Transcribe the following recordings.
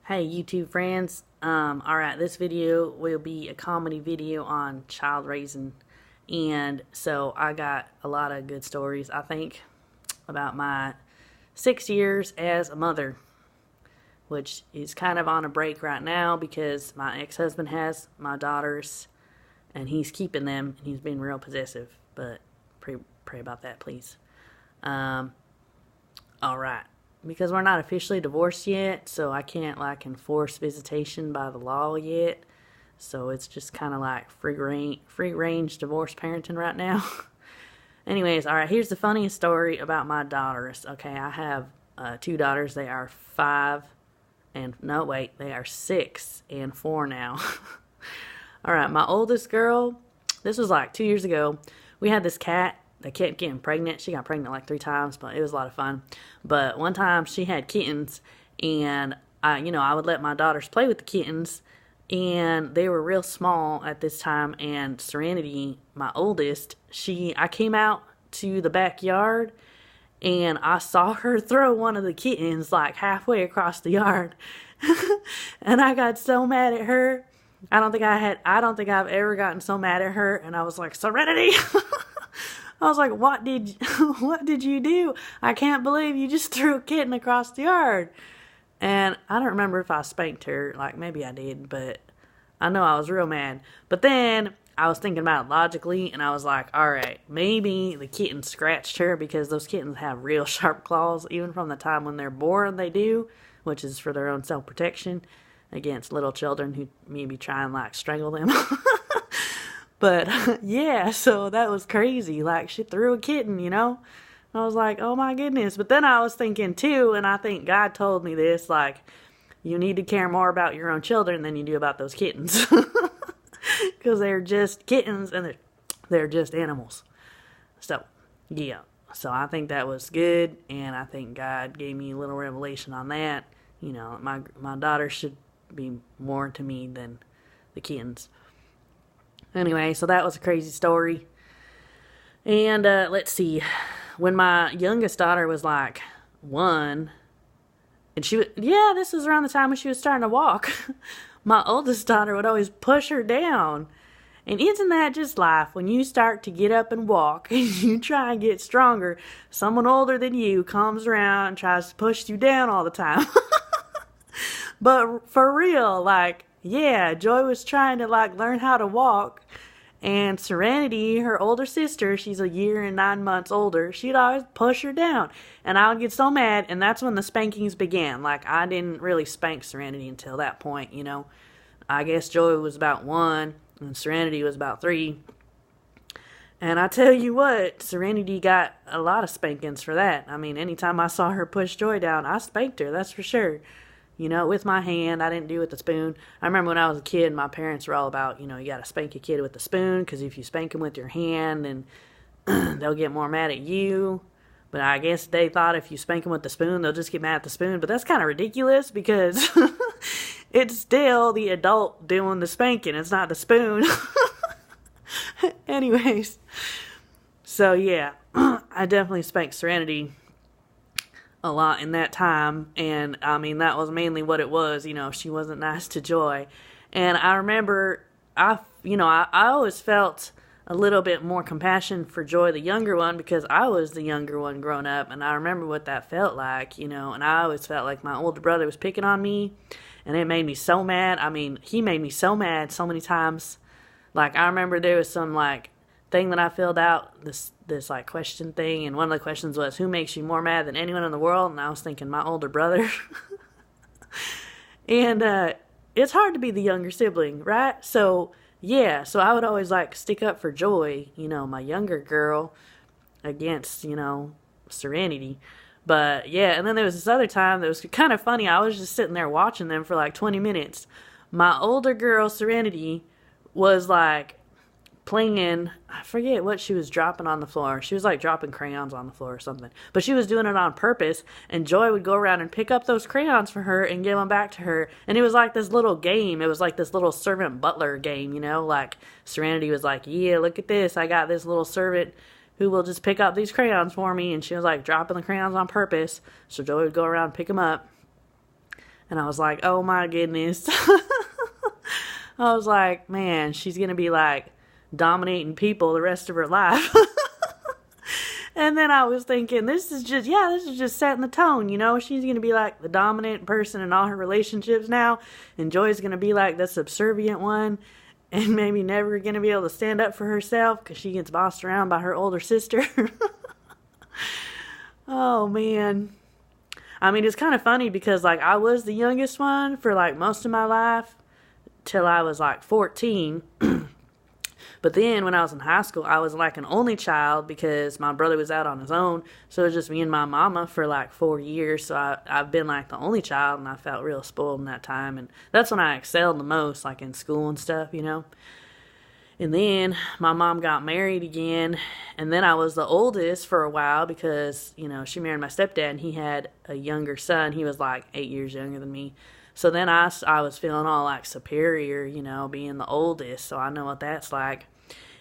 Hey YouTube friends, alright, this video will be a comedy video on child raising, and so I got a lot of good stories, I think, about my 6 years as a mother, which is kind of on a break right now because my ex-husband has my daughters, and he's keeping them, and he's being real possessive, but pray about that, please. Alright. Because we're not officially divorced yet, so I can't enforce visitation by the law yet. So it's just kind of like free range divorce parenting right now. Anyways, all right, here's the funniest story about my daughters. Okay, I have 2 daughters. They are 5 and no, wait, they are 6 and 4 now. All right, my oldest girl, this was like 2 years ago. We had this cat. They kept getting pregnant. She got pregnant like 3 times, but it was a lot of fun. But one time she had kittens, and I would let my daughters play with the kittens, and they were real small at this time. And Serenity, my oldest, I came out to the backyard, and I saw her throw one of the kittens like halfway across the yard, and I got so mad at her. I don't think I've ever gotten so mad at her, and I was like, Serenity. I was like, what did you do? I can't believe you just threw a kitten across the yard. And I don't remember if I spanked her. Like, maybe I did, but I know I was real mad. But then I was thinking about it logically, and I was like, all right, maybe the kitten scratched her because those kittens have real sharp claws. Even from the time when they're born, they do, which is for their own self-protection against little children who maybe try and, strangle them. But, yeah, so that was crazy. Like, she threw a kitten, I was like, oh my goodness. But then I was thinking, too, and I think God told me this, you need to care more about your own children than you do about those kittens. Because they're just kittens, and they're just animals. So, yeah. So I think that was good, and I think God gave me a little revelation on that. My daughter should be more to me than the kittens. Anyway, so that was a crazy story. And let's see. When my youngest daughter was 1, and this was around the time when she was starting to walk. My oldest daughter would always push her down. And isn't that just life? When you start to get up and walk and you try and get stronger, someone older than you comes around and tries to push you down all the time. But for real, Joy was trying to learn how to walk, and Serenity, her older sister, she's a year and 9 months older, she'd always push her down, and I would get so mad, and that's when the spankings began. I didn't really spank Serenity until that point, I guess Joy was about 1, and Serenity was about 3, and I tell you what, Serenity got a lot of spankings for that. I mean, anytime I saw her push Joy down, I spanked her, that's for sure. With my hand. I didn't do it with the spoon. I remember when I was a kid, my parents were all about, you got to spank a kid with the spoon, because if you spank them with your hand, then they'll get more mad at you. But I guess they thought if you spank them with the spoon, they'll just get mad at the spoon. But that's kind of ridiculous, because it's still the adult doing the spanking. It's not the spoon. Anyways. So, yeah. I definitely spanked Serenity a lot in that time, and I mean that was mainly what it was. She wasn't nice to Joy, and I remember I always felt a little bit more compassion for Joy, the younger one, because I was the younger one growing up, and I remember what that felt like, and I always felt like my older brother was picking on me, and it made me so mad. I mean, he made me so mad so many times. I remember there was some thing that I filled out, this question thing, and one of the questions was, who makes you more mad than anyone in the world? And I was thinking, my older brother. And it's hard to be the younger sibling, right? So yeah, so I would always stick up for Joy, my younger girl, against Serenity. But yeah, and then there was this other time that was kind of funny. I was just sitting there watching them for 20 minutes. My older girl, Serenity, was playing, I forget what she was dropping on the floor. She was dropping crayons on the floor or something. But she was doing it on purpose, and Joy would go around and pick up those crayons for her and give them back to her. And it was this little game. It was this little servant butler game, Serenity was yeah, look at this. I got this little servant who will just pick up these crayons for me. And she was dropping the crayons on purpose. So Joy would go around and pick them up. And I was like, oh my goodness. I was like, man, she's going to be like dominating people the rest of her life. And then I was thinking, this is just setting the tone, you know? She's going to be like the dominant person in all her relationships now. And Joy's going to be like the subservient one. And maybe never going to be able to stand up for herself because she gets bossed around by her older sister. Oh, man. I mean, it's kind of funny because, like, I was the youngest one for, like, most of my life till I was, like, 14. But then when I was in high school, I was like an only child because my brother was out on his own. So it was just me and my mama for like 4 years. So I've been like the only child, and I felt real spoiled in that time. And that's when I excelled the most, like in school and stuff, you know. And then my mom got married again. And then I was the oldest for a while because, you know, she married my stepdad and he had a younger son. He was like 8 years younger than me. So then I was feeling all like superior, you know, being the oldest. So I know what that's like.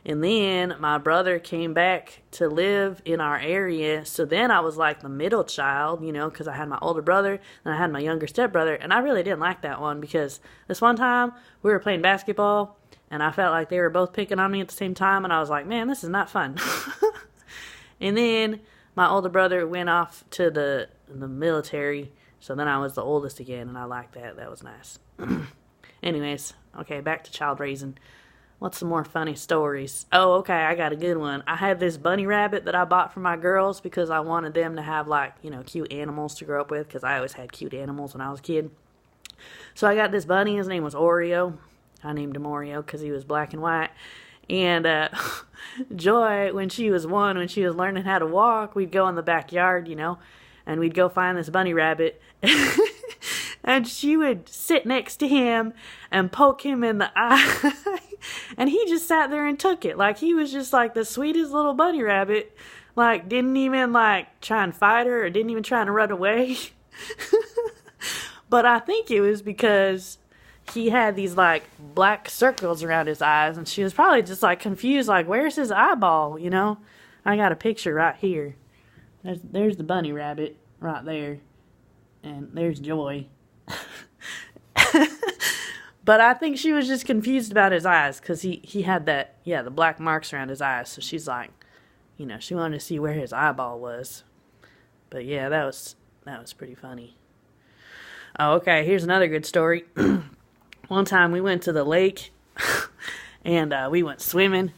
And then my brother came back to live in our area. So then I was like the middle child, you know, because I had my older brother and I had my younger stepbrother. And I really didn't like that one because this one time we were playing basketball and I felt like they were both picking on me at the same time. And I was like, man, this is not fun. And then my older brother went off to the military. So then I was the oldest again. And I liked that. That was nice. Anyways, okay, back to child raising. What's some more funny stories? Oh, okay, I got a good one. I had this bunny rabbit that I bought for my girls because I wanted them to have, like, you know, cute animals to grow up with because I always had cute animals when I was a kid. So I got this bunny. His name was Oreo. I named him Oreo because he was black and white. And Joy, when she was learning how to walk, we'd go in the backyard, you know, and we'd go find this bunny rabbit. And she would sit next to him and poke him in the eye. And he just sat there and took it. Like, he was just like the sweetest little bunny rabbit. Like, didn't even like try and fight her or didn't even try to run away. But I think it was because he had these like black circles around his eyes. And she was probably just like confused. Like, where's his eyeball? You know, I got a picture right here. There's the bunny rabbit right there. And there's Joy. But I think she was just confused about his eyes because he had that, the black marks around his eyes. So she's like, you know, she wanted to see where his eyeball was. But yeah, that was pretty funny. Oh, okay, here's another good story. One time we went to the lake and we went swimming.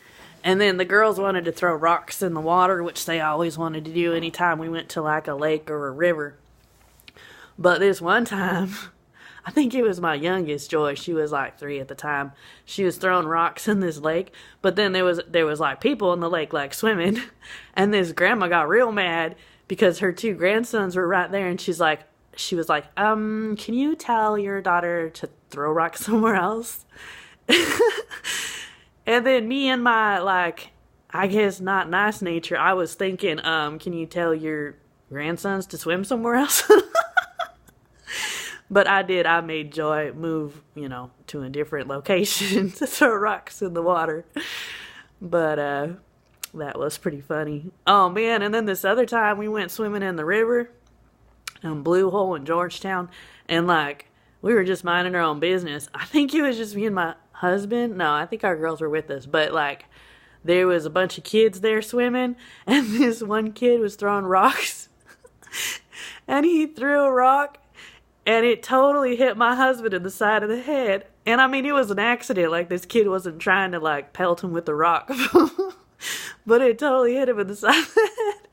And then the girls wanted to throw rocks in the water, which they always wanted to do anytime we went to like a lake or a river. But this one time, I think it was my youngest, Joy. She was like 3 at the time. She was throwing rocks in this lake. But then there was like people in the lake like swimming. And this grandma got real mad because her 2 grandsons were right there. And she was like, can you tell your daughter to throw rocks somewhere else? And then me and my, like, I guess not nice nature, I was thinking, can you tell your grandsons to swim somewhere else? But I made Joy move, you know, to a different location to throw rocks in the water. But that was pretty funny. Oh, man, and then this other time we went swimming in the river in Blue Hole in Georgetown. And, like, we were just minding our own business. I think it was just me and my husband. No, I think our girls were with us. But, like, there was a bunch of kids there swimming. And this one kid was throwing rocks. And he threw a rock. And it totally hit my husband in the side of the head. And I mean, it was an accident. Like, this kid wasn't trying to, like, pelt him with the rock. But it totally hit him in the side of the head.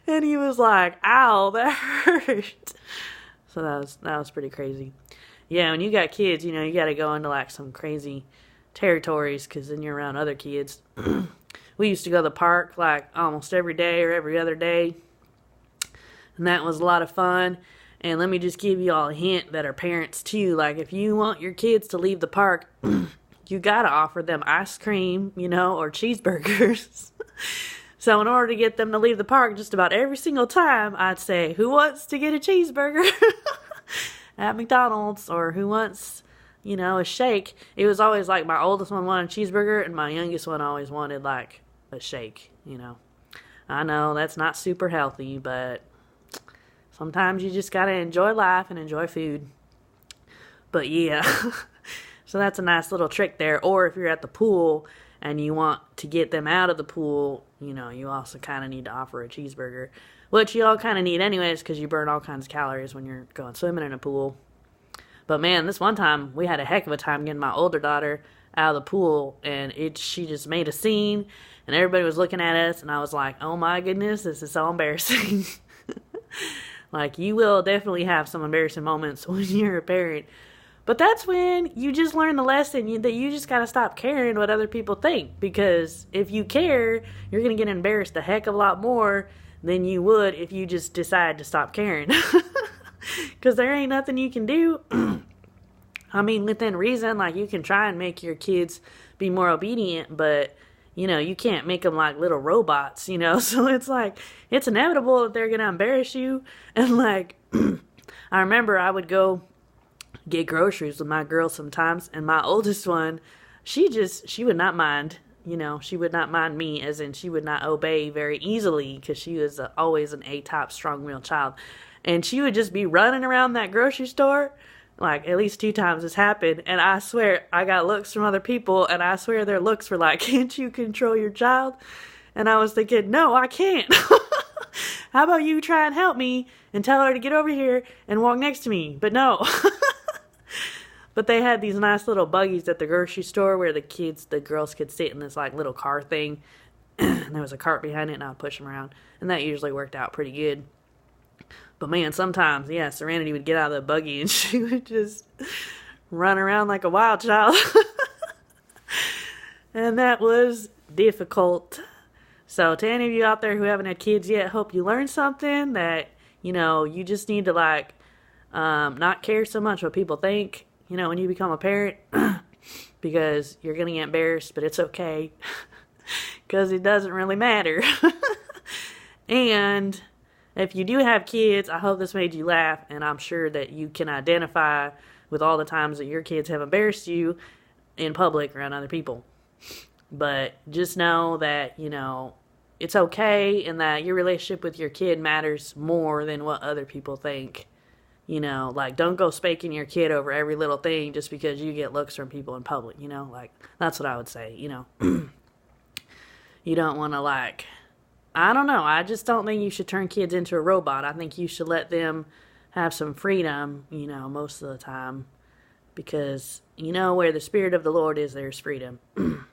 And he was like, ow, that hurt. So that was pretty crazy. Yeah, when you got kids, you know, you got to go into, like, some crazy territories because then you're around other kids. We used to go to the park, like, almost every day or every other day. And that was a lot of fun. And let me just give you all a hint that are parents too. Like, if you want your kids to leave the park, you gotta offer them ice cream, you know, or cheeseburgers. So in order to get them to leave the park just about every single time, I'd say, who wants to get a cheeseburger at McDonald's? Or who wants, you know, a shake? It was always like my oldest one wanted a cheeseburger and my youngest one always wanted like a shake, you know. I know that's not super healthy, but sometimes you just gotta enjoy life and enjoy food. But yeah, so that's a nice little trick there. Or if you're at the pool and you want to get them out of the pool, you also kind of need to offer a cheeseburger, which you all kind of need anyways because you burn all kinds of calories when you're going swimming in a pool. But man, this one time we had a heck of a time getting my older daughter out of the pool, and she just made a scene, and everybody was looking at us, and I was like, oh my goodness, this is so embarrassing. Like, you will definitely have some embarrassing moments when you're a parent. But that's when you just learn the lesson that you just gotta stop caring what other people think. Because if you care, you're gonna get embarrassed a heck of a lot more than you would if you just decide to stop caring. Because there ain't nothing you can do. I mean, within reason, like, you can try and make your kids be more obedient, but, you can't make them like little robots, So it's like, it's inevitable that they're gonna embarrass you. And like, I remember I would go get groceries with my girls sometimes, and my oldest one, she would not mind, she would not mind me, as in she would not obey very easily, because she was always an A-type strong-willed child, and she would just be running around that grocery store, like at least 2 times it's happened, and I swear I got looks from other people, and I swear their looks were like, can't you control your child? And I was thinking, no, I can't. How about you try and help me and tell her to get over here and walk next to me? But no. But they had these nice little buggies at the grocery store where the girls could sit in this like little car thing. And there was a cart behind it, and I would push them around. And that usually worked out pretty good. But man, sometimes, yeah, Serenity would get out of the buggy and she would just run around like a wild child. And that was difficult. So to any of you out there who haven't had kids yet, hope you learned something that, you just need to like not care so much what people think, when you become a parent, because you're going to get embarrassed, but it's okay because it doesn't really matter. And if you do have kids, I hope this made you laugh, and I'm sure that you can identify with all the times that your kids have embarrassed you in public around other people. But just know that, it's okay, and that your relationship with your kid matters more than what other people think. Like, don't go spanking your kid over every little thing just because you get looks from people in public, like, that's what I would say, You don't want to, like, I don't know, I just don't think you should turn kids into a robot. I think you should let them have some freedom, most of the time, because, where the Spirit of the Lord is, there's freedom.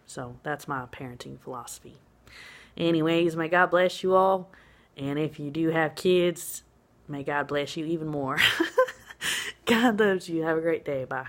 So, that's my parenting philosophy. Anyways, may God bless you all, and if you do have kids, may God bless you even more. God loves you. Have a great day. Bye.